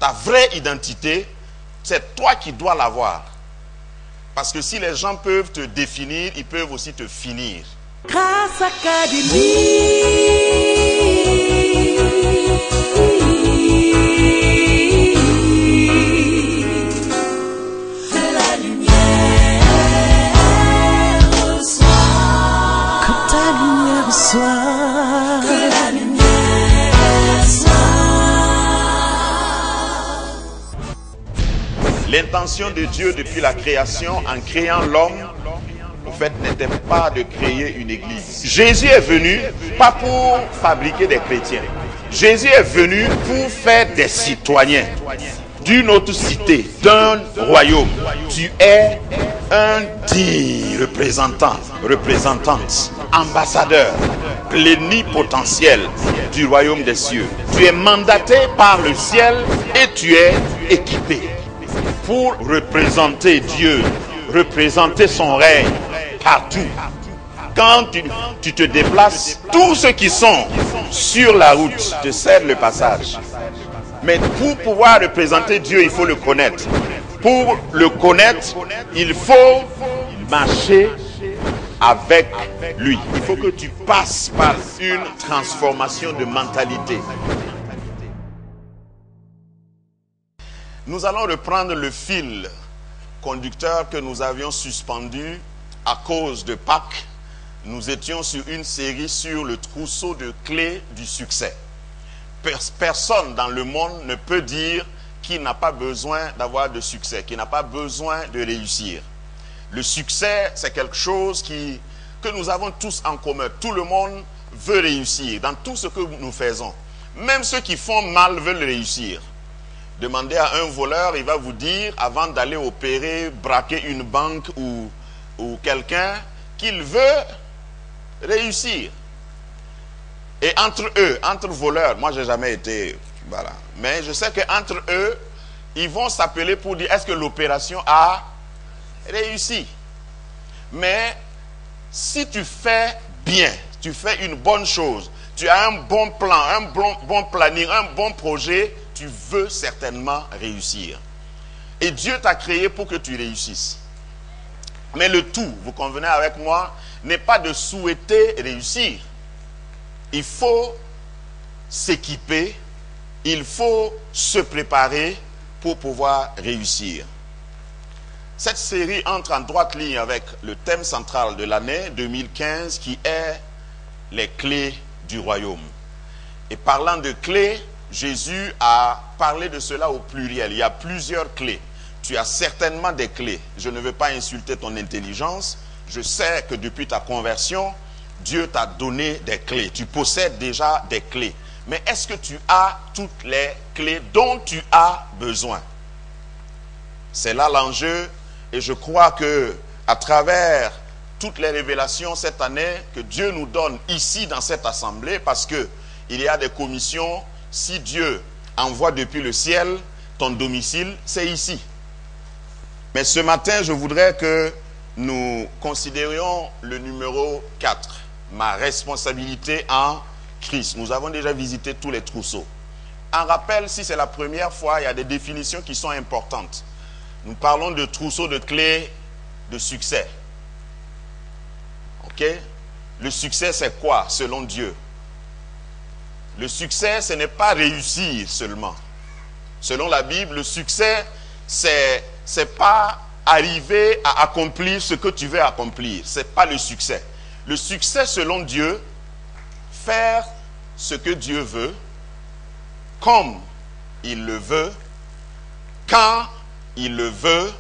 ta vraie identité, c'est toi qui dois l'avoir. Parce que si les gens peuvent te définir, ils peuvent aussi te finir. Grâce Académie. Que la lumière soit. Que ta lumière soit. Que la lumière soit. L'intention de Dieu depuis la création, en créant l'homme, en fait, n'était pas de créer une église. Jésus est venu pas pour fabriquer des chrétiens. Jésus est venu pour faire des citoyens d'une autre cité, d'un royaume. Tu es un digne représentant, représentante, ambassadeur, plénipotentiel du royaume des cieux. Tu es mandaté par le ciel et tu es équipé pour représenter Dieu, représenter son règne partout. Quand tu te déplaces, tous ceux qui sont sur la route te cèdent le passage. Mais pour pouvoir représenter Dieu, il faut le connaître. Pour le connaître, il faut marcher avec lui. Il faut que tu passes par une transformation de mentalité. Nous allons reprendre le fil conducteur que nous avions suspendu à cause de Pâques. Nous étions sur une série sur le trousseau de clés du succès. Personne dans le monde ne peut dire qu'il n'a pas besoin d'avoir de succès, qu'il n'a pas besoin de réussir. Le succès, c'est quelque chose que nous avons tous en commun. Tout le monde veut réussir dans tout ce que nous faisons. Même ceux qui font mal veulent réussir. Demandez à un voleur, il va vous dire, avant d'aller opérer, braquer une banque ou quelqu'un, qu'il veut réussir. Et entre eux, entre voleurs, moi j'ai jamais été, voilà, mais je sais qu'entre eux, ils vont s'appeler pour dire, est-ce que l'opération a réussi? Mais si tu fais bien, tu fais une bonne chose, tu as un bon plan, un bon planning, un bon projet, tu veux certainement réussir. Et Dieu t'a créé pour que tu réussisses. Mais le tout, vous convenez avec moi, n'est pas de souhaiter réussir. Il faut s'équiper, il faut se préparer pour pouvoir réussir. Cette série entre en droite ligne avec le thème central de l'année 2015 qui est les clés du royaume. Et parlant de clés, Jésus a parlé de cela au pluriel. Il y a plusieurs clés. Tu as certainement des clés. Je ne veux pas insulter ton intelligence. Je sais que depuis ta conversion, Dieu t'a donné des clés. Tu possèdes déjà des clés. Mais est-ce que tu as toutes les clés dont tu as besoin? C'est là l'enjeu. Et je crois que à travers toutes les révélations cette année que Dieu nous donne ici dans cette assemblée, parce que il y a des commissions. Si Dieu envoie depuis le ciel, ton domicile, c'est ici. Mais ce matin, je voudrais que nous considérions le numéro 4, ma responsabilité en Christ. Nous avons déjà visité tous les trousseaux. En rappel, si c'est la première fois, il y a des définitions qui sont importantes. Nous parlons de trousseau de clés de succès. Ok? Le succès, c'est quoi selon Dieu? Le succès, ce n'est pas réussir seulement. Selon la Bible, le succès, c'est pas arriver à accomplir ce que tu veux accomplir. Ce n'est pas le succès. Le succès, selon Dieu, faire ce que Dieu veut, comme il le veut, quand il le veut,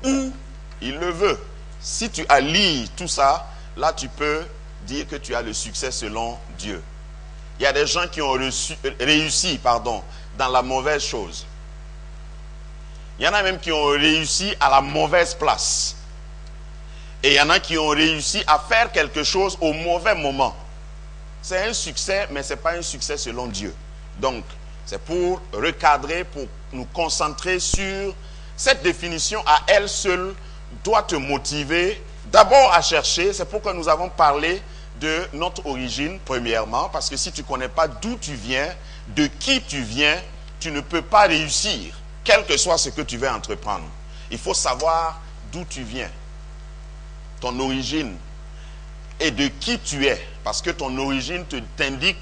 où il le veut. Si tu allies tout ça, là tu peux dire que tu as le succès selon Dieu. Il y a des gens qui ont réussi dans la mauvaise chose. Il y en a même qui ont réussi à la mauvaise place. Et il y en a qui ont réussi à faire quelque chose au mauvais moment. C'est un succès, mais ce n'est pas un succès selon Dieu. Donc, c'est pour recadrer, pour nous concentrer sur cette définition à elle seule doit te motiver d'abord à chercher. C'est pourquoi nous avons parlé de notre origine, premièrement, parce que si tu ne connais pas d'où tu viens, de qui tu viens, tu ne peux pas réussir, quel que soit ce que tu veux entreprendre. Il faut savoir d'où tu viens, ton origine et de qui tu es, parce que ton origine t'indique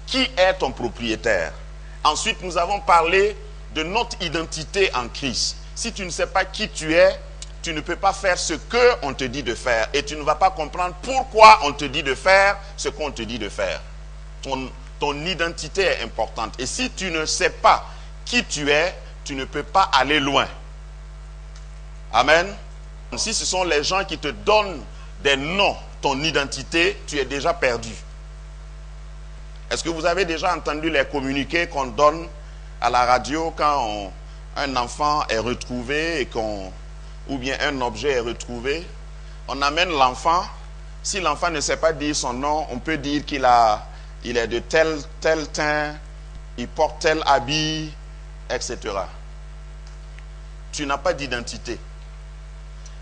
qui est ton propriétaire. Ensuite, nous avons parlé de notre identité en Christ. Si tu ne sais pas qui tu es, tu ne peux pas faire ce qu'on te dit de faire. Et tu ne vas pas comprendre pourquoi on te dit de faire ce qu'on te dit de faire. Ton identité est importante. Et si tu ne sais pas qui tu es, tu ne peux pas aller loin. Amen. Si ce sont les gens qui te donnent des noms, ton identité, tu es déjà perdu. Est-ce que vous avez déjà entendu les communiqués qu'on donne à la radio quand un enfant est retrouvé et ou bien un objet est retrouvé? On amène l'enfant. Si l'enfant ne sait pas dire son nom, on peut dire qu'il est de tel teint, il porte tel habit, etc. Tu n'as pas d'identité.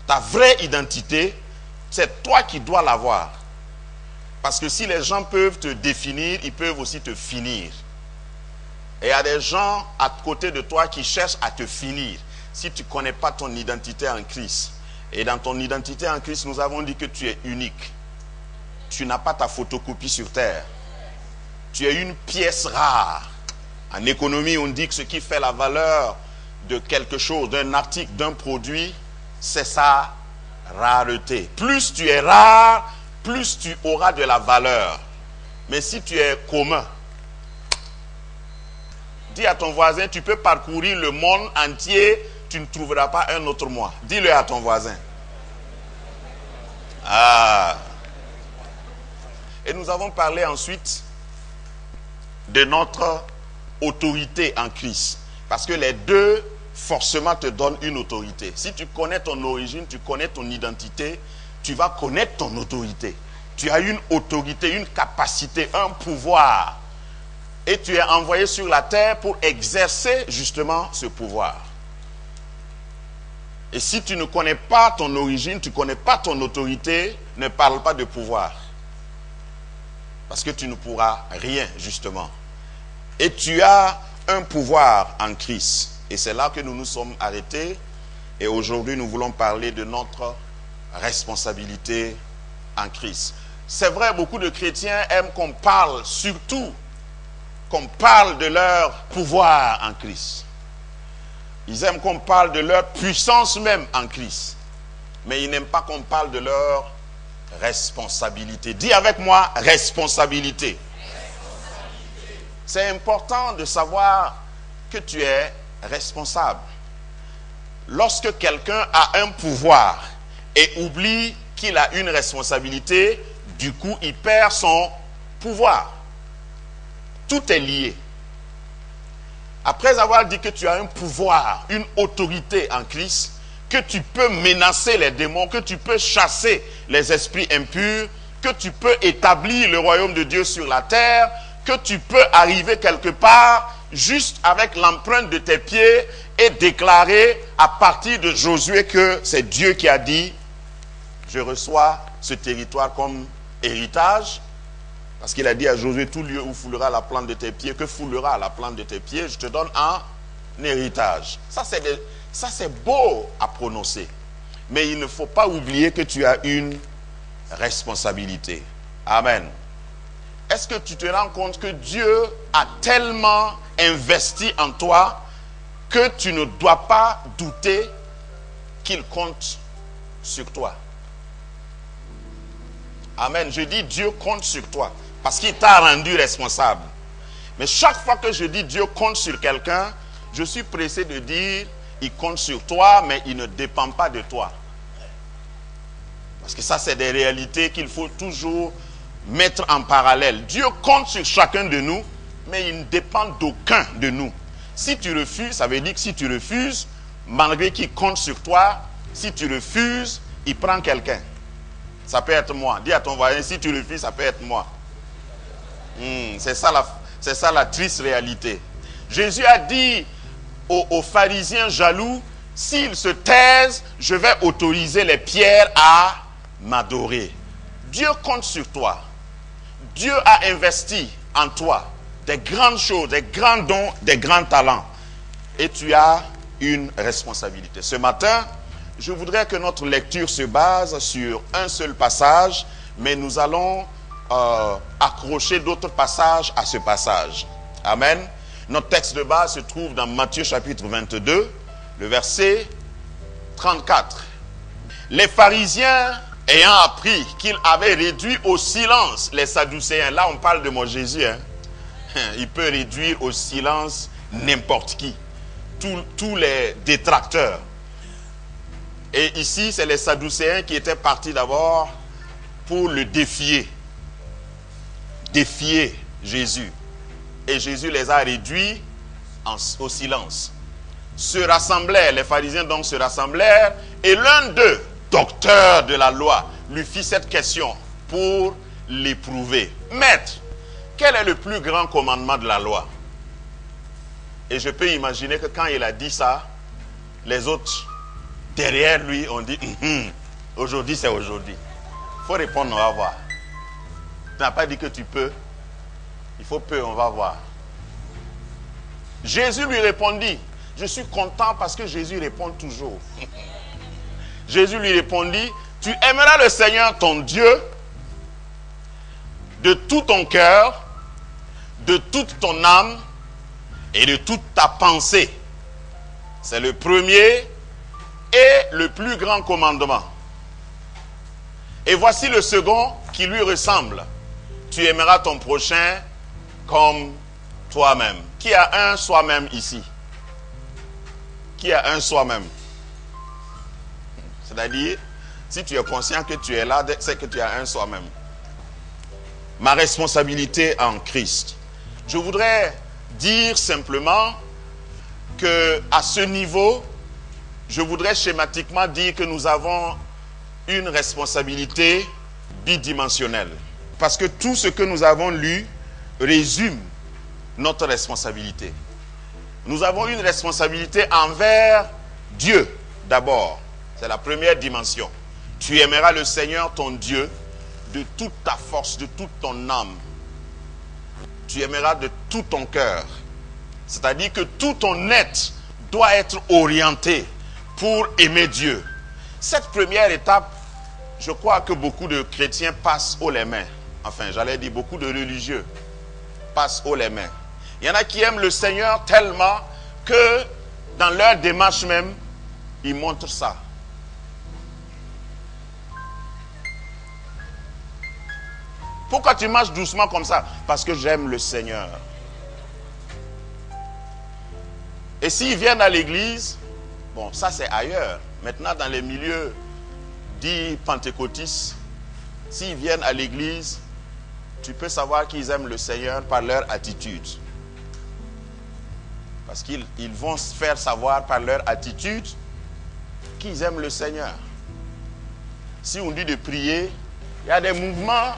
Ta vraie identité, c'est toi qui dois l'avoir. Parce que si les gens peuvent te définir, ils peuvent aussi te finir. Et il y a des gens à côté de toi qui cherchent à te finir. Si tu ne connais pas ton identité en Christ. Et dans ton identité en Christ, nous avons dit que tu es unique. Tu n'as pas ta photocopie sur terre. Tu es une pièce rare. En économie, on dit que ce qui fait la valeur de quelque chose, d'un article, d'un produit, c'est sa rareté. Plus tu es rare, plus tu auras de la valeur. Mais si tu es commun, dis à ton voisin, tu peux parcourir le monde entier, tu ne trouveras pas un autre moi. Dis-le à ton voisin. Ah. Et nous avons parlé ensuite de notre autorité en Christ. Parce que les deux, forcément, te donnent une autorité. Si tu connais ton origine, tu connais ton identité, tu vas connaître ton autorité. Tu as une autorité, une capacité, un pouvoir. Et tu es envoyé sur la terre pour exercer justement ce pouvoir. Et si tu ne connais pas ton origine, tu ne connais pas ton autorité, ne parle pas de pouvoir. Parce que tu ne pourras rien, justement. Et tu as un pouvoir en Christ. Et c'est là que nous nous sommes arrêtés. Et aujourd'hui, nous voulons parler de notre responsabilité en Christ. C'est vrai, beaucoup de chrétiens aiment qu'on parle, surtout qu'on parle de leur pouvoir en Christ. Ils aiment qu'on parle de leur puissance même en Christ. Mais ils n'aiment pas qu'on parle de leur responsabilité. Dis avec moi, responsabilité. C'est important de savoir que tu es responsable. Lorsque quelqu'un a un pouvoir et oublie qu'il a une responsabilité, du coup, il perd son pouvoir. Tout est lié. Après avoir dit que tu as un pouvoir, une autorité en Christ, que tu peux menacer les démons, que tu peux chasser les esprits impurs, que tu peux établir le royaume de Dieu sur la terre, que tu peux arriver quelque part juste avec l'empreinte de tes pieds et déclarer à partir de Josué que c'est Dieu qui a dit « Je reçois ce territoire comme héritage ». Parce qu'il a dit à Josué, tout lieu où foulera la plante de tes pieds, que foulera la plante de tes pieds, je te donne un héritage. Ça c'est beau à prononcer. Mais il ne faut pas oublier que tu as une responsabilité. Amen. Est-ce que tu te rends compte que Dieu a tellement investi en toi que tu ne dois pas douter qu'il compte sur toi? Amen. Je dis Dieu compte sur toi. Parce qu'il t'a rendu responsable. Mais chaque fois que je dis Dieu compte sur quelqu'un, je suis pressé de dire il compte sur toi, mais il ne dépend pas de toi. Parce que ça, c'est des réalités qu'il faut toujours mettre en parallèle. Dieu compte sur chacun de nous, mais il ne dépend d'aucun de nous. Si tu refuses, ça veut dire que si tu refuses, malgré qu'il compte sur toi, si tu refuses, il prend quelqu'un. Ça peut être moi. Dis à ton voisin, si tu refuses, ça peut être moi. C'est ça la triste réalité. Jésus a dit aux pharisiens jaloux, s'ils se taisent, je vais autoriser les pierres à m'adorer. Dieu compte sur toi. Dieu a investi en toi. des grandes choses, des grands dons, des grands talents. Et tu as une responsabilité. Ce matin, je voudrais que notre lecture se base sur un seul passage, mais nous allons accrocher d'autres passages à ce passage. Amen. Notre texte de base se trouve dans Matthieu chapitre 22, le verset 34. Les pharisiens ayant appris qu'il avait réduit au silence les sadducéens, là on parle de mon Jésus, hein. Il peut réduire au silence n'importe qui, tous les détracteurs. Et ici c'est les sadducéens qui étaient partis d'abord pour le défier Jésus. Et Jésus les a réduits au silence. Les pharisiens donc se rassemblèrent, et l'un d'eux, docteur de la loi, lui fit cette question pour l'éprouver. Maître, quel est le plus grand commandement de la loi? Et je peux imaginer que quand il a dit ça, les autres derrière lui ont dit, aujourd'hui c'est aujourd'hui. Il faut répondre, on va voir. Tu n'as pas dit que tu peux. Il faut peu, on va voir. Jésus lui répondit, je suis content parce que Jésus répond toujours. Jésus lui répondit, tu aimeras le Seigneur ton Dieu de tout ton cœur, de toute ton âme et de toute ta pensée. C'est le premier et le plus grand commandement. Et voici le second qui lui ressemble. Tu aimeras ton prochain comme toi-même. Qui a un soi-même ici? Qui a un soi-même? C'est-à-dire, si tu es conscient que tu es là, c'est que tu as un soi-même. Ma responsabilité en Christ. Je voudrais dire simplement que à ce niveau, je voudrais schématiquement dire que nous avons une responsabilité bidimensionnelle. Parce que tout ce que nous avons lu résume notre responsabilité. Nous avons une responsabilité envers Dieu d'abord. C'est la première dimension. Tu aimeras le Seigneur ton Dieu de toute ta force, de toute ton âme. Tu aimeras de tout ton cœur. C'est-à-dire que tout ton être doit être orienté pour aimer Dieu. Cette première étape, je crois que beaucoup de chrétiens passent haut les mains. Enfin, j'allais dire beaucoup de religieux passent haut les mains. Il y en a qui aiment le Seigneur tellement que dans leur démarche même, ils montrent ça. Pourquoi tu marches doucement comme ça? Parce que j'aime le Seigneur. Et s'ils viennent à l'église, bon, ça c'est ailleurs. Maintenant, dans les milieux dits pentecôtistes, s'ils viennent à l'église, tu peux savoir qu'ils aiment le Seigneur par leur attitude. Parce qu'ils vont se faire savoir par leur attitude qu'ils aiment le Seigneur. Si on dit de prier, il y a des mouvements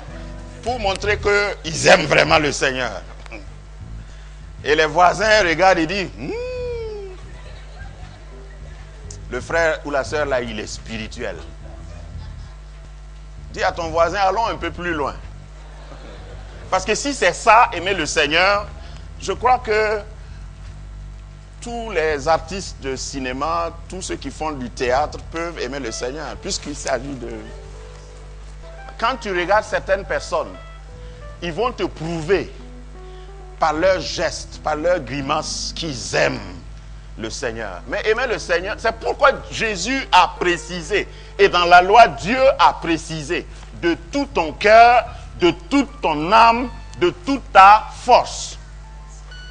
pour montrer qu'ils aiment vraiment le Seigneur. Et les voisins regardent et disent, le frère ou la sœur là, il est spirituel. Dis à ton voisin, allons un peu plus loin. Parce que si c'est ça, aimer le Seigneur, je crois que tous les artistes de cinéma, tous ceux qui font du théâtre peuvent aimer le Seigneur, puisqu'il s'agit de... Quand tu regardes certaines personnes, ils vont te prouver par leurs gestes, par leurs grimaces, qu'ils aiment le Seigneur. Mais aimer le Seigneur, c'est pourquoi Jésus a précisé, et dans la loi, Dieu a précisé, de tout ton cœur, de toute ton âme, de toute ta force.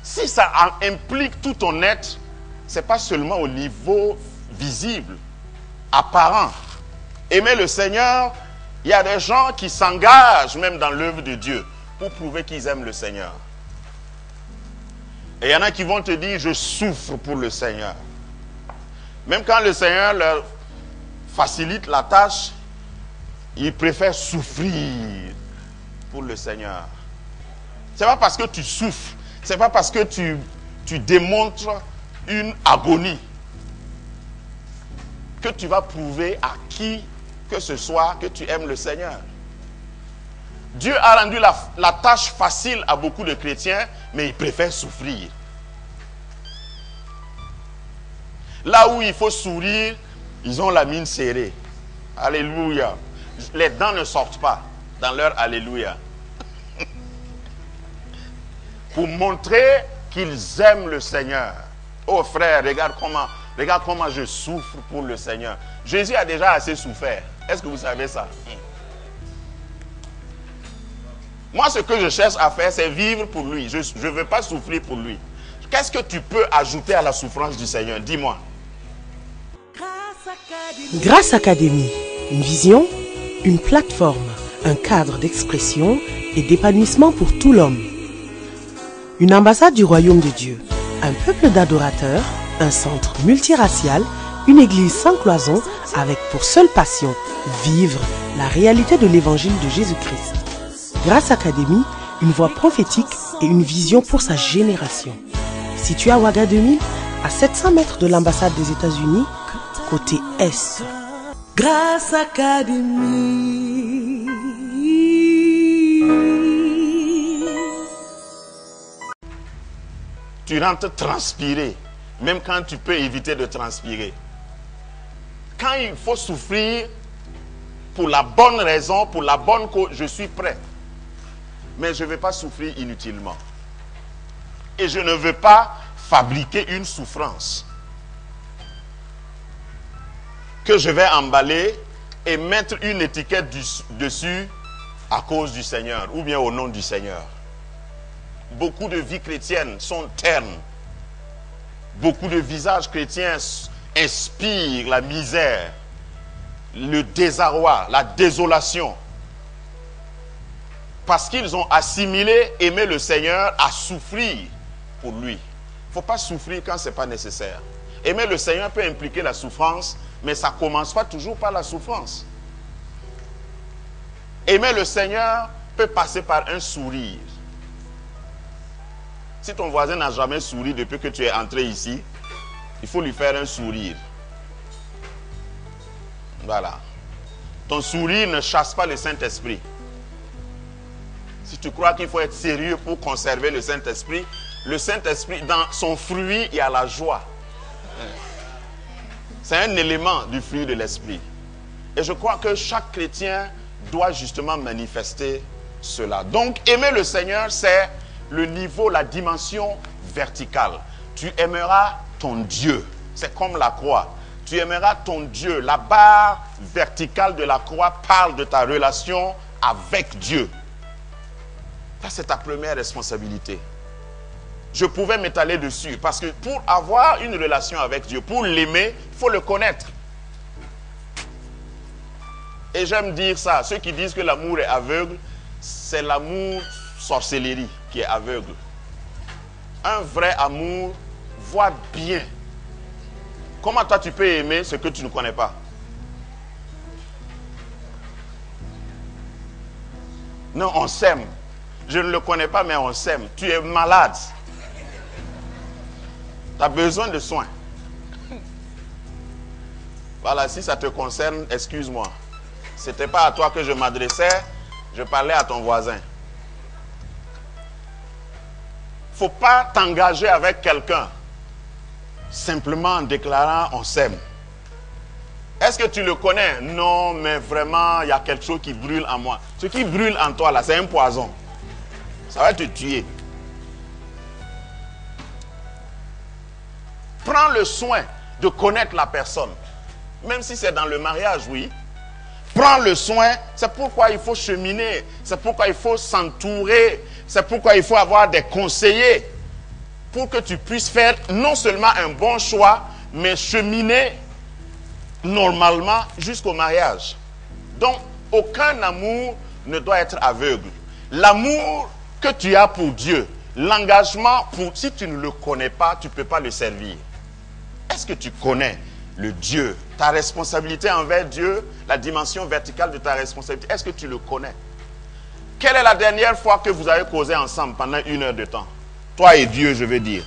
Si ça implique tout ton être, ce n'est pas seulement au niveau visible, apparent. Aimer le Seigneur, il y a des gens qui s'engagent même dans l'œuvre de Dieu pour prouver qu'ils aiment le Seigneur. Et il y en a qui vont te dire, je souffre pour le Seigneur. Même quand le Seigneur leur facilite la tâche, ils préfèrent souffrir pour le Seigneur. Ce n'est pas parce que tu souffres, ce n'est pas parce que tu démontres une agonie que tu vas prouver à qui que ce soit que tu aimes le Seigneur. Dieu a rendu la tâche facile à beaucoup de chrétiens, mais ils préfèrent souffrir. Là où il faut sourire, ils ont la mine serrée. Alléluia. Les dents ne sortent pas dans leur alléluia. Pour montrer qu'ils aiment le Seigneur. Oh frère, regarde comment je souffre pour le Seigneur. Jésus a déjà assez souffert. Est-ce que vous savez ça? Moi, ce que je cherche à faire, c'est vivre pour lui. Je ne veux pas souffrir pour lui. Qu'est-ce que tu peux ajouter à la souffrance du Seigneur? Dis-moi. Grâce Académie, une vision, une plateforme, un cadre d'expression et d'épanouissement pour tout l'homme. Une ambassade du royaume de Dieu, un peuple d'adorateurs, un centre multiracial, une église sans cloison avec pour seule passion vivre la réalité de l'évangile de Jésus-Christ. Grâce Académie, une voix prophétique et une vision pour sa génération. Situé à Ouaga 2000, à 700 mètres de l'ambassade des États-Unis, côté Est. Grâce Académie. Tu rentres transpirer, même quand tu peux éviter de transpirer. Quand il faut souffrir pour la bonne raison, pour la bonne cause, je suis prêt. Mais je ne vais pas souffrir inutilement. Et je ne veux pas fabriquer une souffrance que je vais emballer et mettre une étiquette dessus à cause du Seigneur ou bien au nom du Seigneur. Beaucoup de vies chrétiennes sont ternes. Beaucoup de visages chrétiens inspirent la misère, le désarroi, la désolation. Parce qu'ils ont assimilé aimer le Seigneur à souffrir pour lui. Il ne faut pas souffrir quand ce n'est pas nécessaire. Aimer le Seigneur peut impliquer la souffrance, mais ça ne commence pas toujours par la souffrance. Aimer le Seigneur peut passer par un sourire. Si ton voisin n'a jamais souri depuis que tu es entré ici, il faut lui faire un sourire. Voilà. Ton sourire ne chasse pas le Saint-Esprit. Si tu crois qu'il faut être sérieux pour conserver le Saint-Esprit, dans son fruit, il y a la joie. C'est un élément du fruit de l'Esprit. Et je crois que chaque chrétien doit justement manifester cela. Donc, aimer le Seigneur, c'est le niveau, la dimension verticale. Tu aimeras ton Dieu. C'est comme la croix. Tu aimeras ton Dieu. La barre verticale de la croix parle de ta relation avec Dieu. Ça, c'est ta première responsabilité. Je pouvais m'étaler dessus parce que pour avoir une relation avec Dieu, pour l'aimer, il faut le connaître. Et j'aime dire ça. Ceux qui disent que l'amour est aveugle, c'est l'amour sorcellerie qui est aveugle. Un vrai amour voit bien. Comment toi tu peux aimer ce que tu ne connais pas? Non, on s'aime. Je ne le connais pas, mais on s'aime. Tu es malade. Tu as besoin de soins. Voilà, si ça te concerne, excuse-moi. Ce n'était pas à toi que je m'adressais, je parlais à ton voisin. Il ne faut pas t'engager avec quelqu'un simplement en déclarant on s'aime. Est-ce que tu le connais? Non, mais vraiment, il y a quelque chose qui brûle en moi. Ce qui brûle en toi, là, c'est un poison. Ça va te tuer. Prends le soin de connaître la personne. Même si c'est dans le mariage, oui. Prends le soin. C'est pourquoi il faut cheminer. C'est pourquoi il faut s'entourer. C'est pourquoi il faut avoir des conseillers. Pour que tu puisses faire non seulement un bon choix, mais cheminer normalement jusqu'au mariage. Donc, aucun amour ne doit être aveugle. L'amour que tu as pour Dieu, l'engagement, si tu ne le connais pas, tu ne peux pas le servir. Est-ce que tu connais le Dieu, ta responsabilité envers Dieu, la dimension verticale de ta responsabilité? Est-ce que tu le connais? Quelle est la dernière fois que vous avez causé ensemble pendant 1 heure de temps? Toi et Dieu, je veux dire.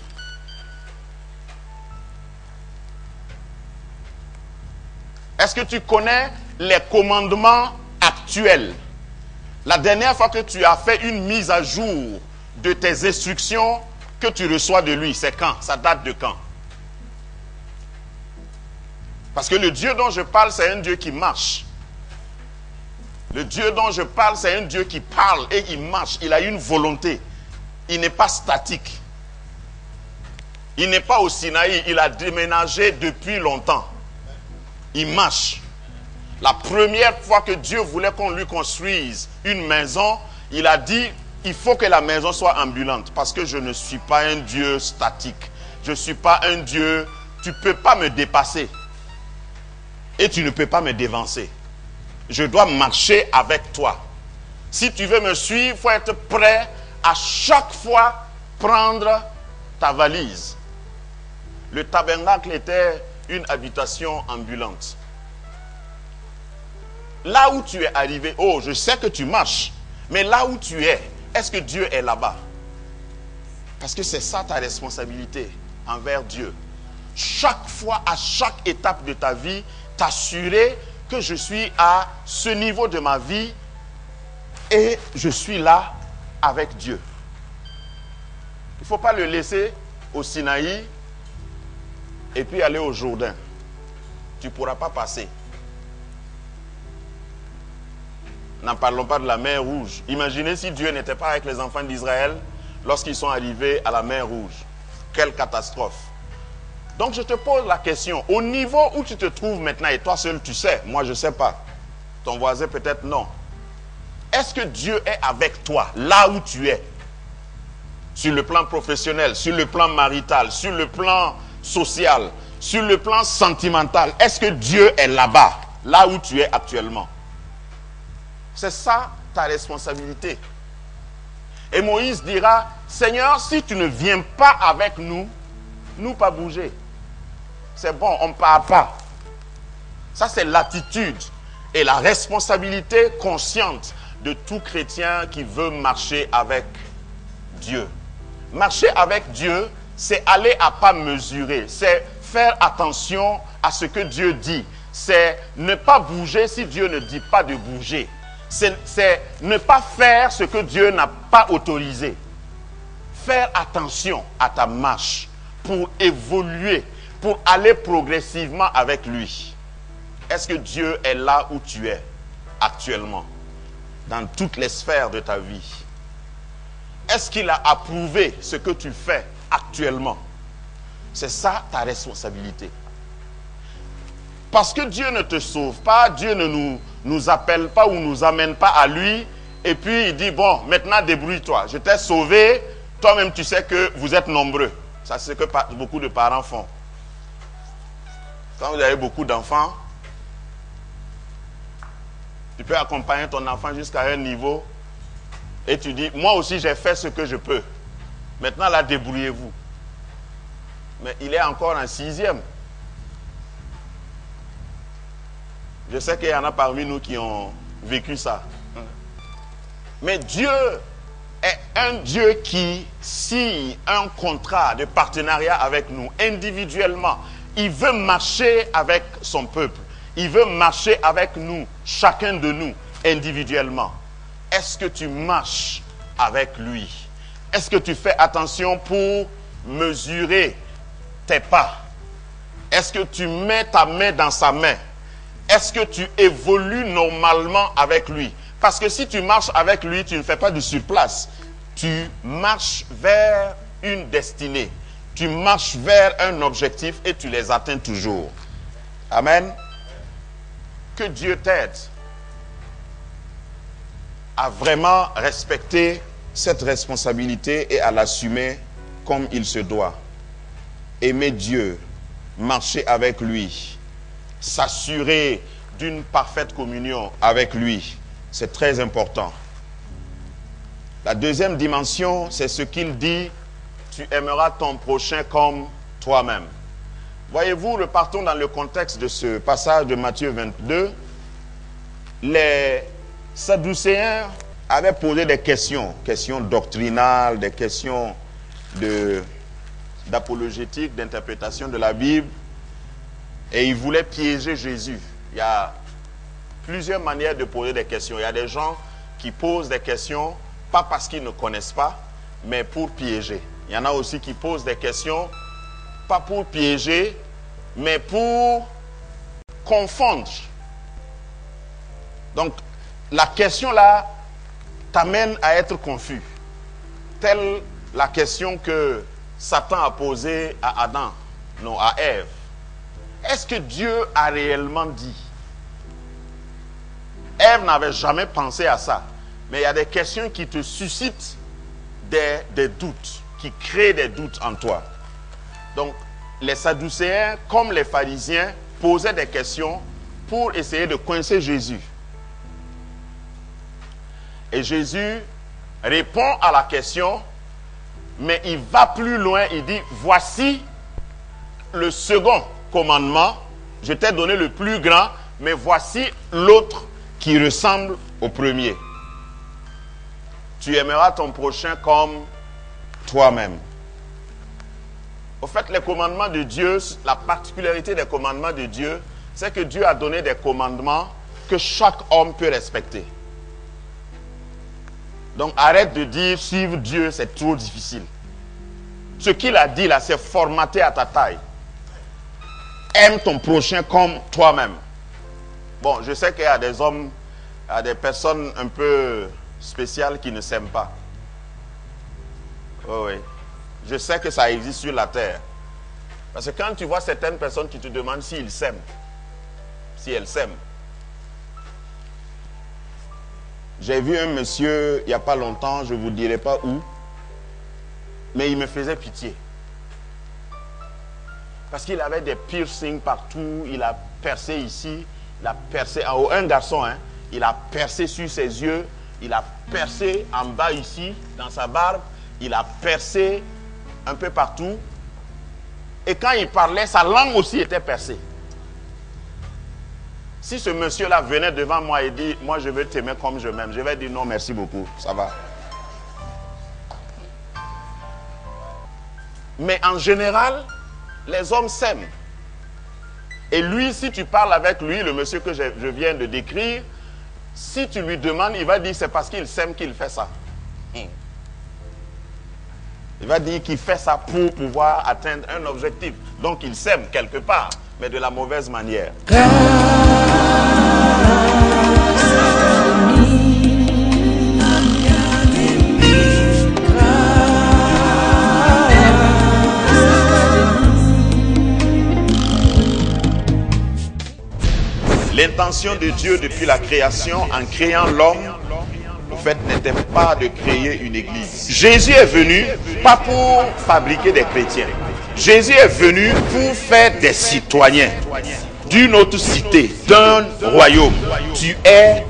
Est-ce que tu connais les commandements actuels? La dernière fois que tu as fait une mise à jour de tes instructions que tu reçois de lui, c'est quand? Ça date de quand? Parce que le Dieu dont je parle, c'est un Dieu qui marche. Le Dieu dont je parle, c'est un Dieu qui parle et il marche. Il a une volonté. Il n'est pas statique. Il n'est pas au Sinaï. Il a déménagé depuis longtemps. Il marche. La première fois que Dieu voulait qu'on lui construise une maison, il a dit, il faut que la maison soit ambulante. Parce que je ne suis pas un Dieu statique. Je ne suis pas un Dieu, tu ne peux pas me dépasser. Et tu ne peux pas me dévancer. Je dois marcher avec toi. Si tu veux me suivre, il faut être prêt à chaque fois prendre ta valise. Le tabernacle était une habitation ambulante. Là où tu es arrivé, oh, je sais que tu marches, mais là où tu es, est-ce que Dieu est là-bas? Parce que c'est ça ta responsabilité envers Dieu. Chaque fois, à chaque étape de ta vie, t'assurer que je suis à ce niveau de ma vie et je suis là avec Dieu. Il ne faut pas le laisser au Sinaï et puis aller au Jourdain. Tu ne pourras pas passer. N'en parlons pas de la mer Rouge. Imaginez si Dieu n'était pas avec les enfants d'Israël lorsqu'ils sont arrivés à la mer Rouge. Quelle catastrophe. Donc je te pose la question, au niveau où tu te trouves maintenant, et toi seul tu sais, moi je ne sais pas, ton voisin peut-être non. Est-ce que Dieu est avec toi, là où tu es? Sur le plan professionnel, sur le plan marital, sur le plan social, sur le plan sentimental, est-ce que Dieu est là-bas, là où tu es actuellement? C'est ça ta responsabilité. Et Moïse dira, Seigneur, si tu ne viens pas avec nous, nous pas bouger. C'est bon, on ne part pas. Ça, c'est l'attitude et la responsabilité consciente de tout chrétien qui veut marcher avec Dieu. Marcher avec Dieu, c'est aller à pas mesurés. C'est faire attention à ce que Dieu dit. C'est ne pas bouger si Dieu ne dit pas de bouger. C'est ne pas faire ce que Dieu n'a pas autorisé. Faire attention à ta marche pour évoluer, pour aller progressivement avec lui. Est-ce que Dieu est là où tu es actuellement, dans toutes les sphères de ta vie? Est-ce qu'il a approuvé ce que tu fais actuellement? C'est ça ta responsabilité. Parce que Dieu ne te sauve pas, Dieu ne nous appelle pas ou nous amène pas à lui, et puis il dit, bon, maintenant débrouille-toi, je t'ai sauvé, toi-même tu sais que vous êtes nombreux. Ça, c'est ce que beaucoup de parents font. Quand vous avez beaucoup d'enfants, tu peux accompagner ton enfant jusqu'à un niveau et tu dis, moi aussi j'ai fait ce que je peux. Maintenant là, débrouillez-vous. Mais il est encore en 6e. Je sais qu'il y en a parmi nous qui ont vécu ça. Mais Dieu est un Dieu qui signe un contrat de partenariat avec nous individuellement. Il veut marcher avec son peuple. Il veut marcher avec nous, chacun de nous, individuellement. Est-ce que tu marches avec lui? Est-ce que tu fais attention pour mesurer tes pas? Est-ce que tu mets ta main dans sa main? Est-ce que tu évolues normalement avec lui? Parce que si tu marches avec lui, tu ne fais pas du surplace. Tu marches vers une destinée. Tu marches vers un objectif et tu les atteins toujours. Amen. Que Dieu t'aide à vraiment respecter cette responsabilité et à l'assumer comme il se doit. Aimer Dieu, marcher avec lui, s'assurer d'une parfaite communion avec lui. C'est très important. La deuxième dimension, c'est ce qu'il dit, tu aimeras ton prochain comme toi-même. Voyez-vous, repartons dans le contexte de ce passage de Matthieu 22. Les Sadducéens avaient posé des questions doctrinales, des questions d'apologétique, d'interprétation de la Bible. Et ils voulaient piéger Jésus. Il y a plusieurs manières de poser des questions. Il y a des gens qui posent des questions, pas parce qu'ils ne connaissent pas, mais pour piéger. Il y en a aussi qui posent des questions, pas pour piéger, mais pour confondre. Donc, la question là t'amène à être confus. Telle la question que Satan a posée à Adam, non, à Ève. Est-ce que Dieu a réellement dit? Ève n'avait jamais pensé à ça. Mais il y a des questions qui te suscitent des doutes, qui créent des doutes en toi. Donc, les Sadducéens, comme les pharisiens, posaient des questions pour essayer de coincer Jésus. Et Jésus répond à la question, mais il va plus loin, il dit, voici le second commandement, je t'ai donné le plus grand, mais voici l'autre qui ressemble au premier. Tu aimeras ton prochain comme toi-même. Au fait, les commandements de Dieu, la particularité des commandements de Dieu, c'est que Dieu a donné des commandements que chaque homme peut respecter. Donc arrête de dire suivre Dieu, c'est trop difficile. Ce qu'il a dit là, c'est formaté à ta taille. Aime ton prochain comme toi-même. Bon, je sais qu'il y a des hommes, il y a des personnes un peu spéciales qui ne s'aiment pas. Oh oui. Je sais que ça existe sur la terre. Parce que quand tu vois certaines personnes, tu te demandes s'ils s'aiment. Si elles s'aiment. J'ai vu un monsieur, il n'y a pas longtemps, je ne vous dirai pas où, mais il me faisait pitié. Parce qu'il avait des piercings partout, il a percé ici, il a percé en haut. Un garçon, hein, il a percé sur ses yeux, il a percé en bas ici, dans sa barbe, il a percé un peu partout. Et quand il parlait, sa langue aussi était percée. Si ce monsieur-là venait devant moi et dit, moi je veux t'aimer comme je m'aime, je vais dire non, merci beaucoup, ça va. Mais en général, les hommes s'aiment. Et lui, si tu parles avec lui, le monsieur que je viens de décrire, si tu lui demandes, il va dire c'est parce qu'il s'aime qu'il fait ça. Il va dire qu'il fait ça pour pouvoir atteindre un objectif. Donc il s'aime quelque part, mais de la mauvaise manière. L'intention de Dieu depuis la création, en créant l'homme, en fait, n'était pas de créer une église. Jésus est venu pas pour fabriquer des chrétiens. Jésus est venu pour faire des citoyens d'une autre cité, d'un royaume. Tu es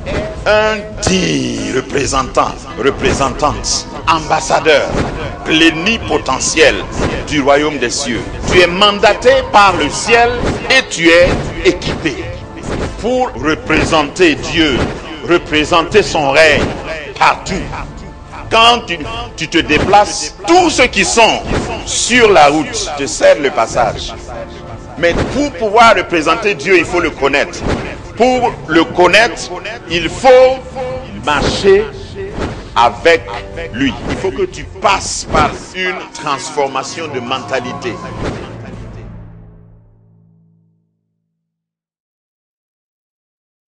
un digne représentant, représentante, ambassadeur, plénipotentiel du royaume des cieux. Tu es mandaté par le ciel et tu es équipé pour représenter Dieu, représenter son règne partout. Quand tu te déplaces, tous ceux qui sont sur la route te cèdent le passage. Mais pour pouvoir représenter Dieu, il faut le connaître. Pour le connaître, il faut marcher avec lui. Il faut que tu passes par une transformation de mentalité.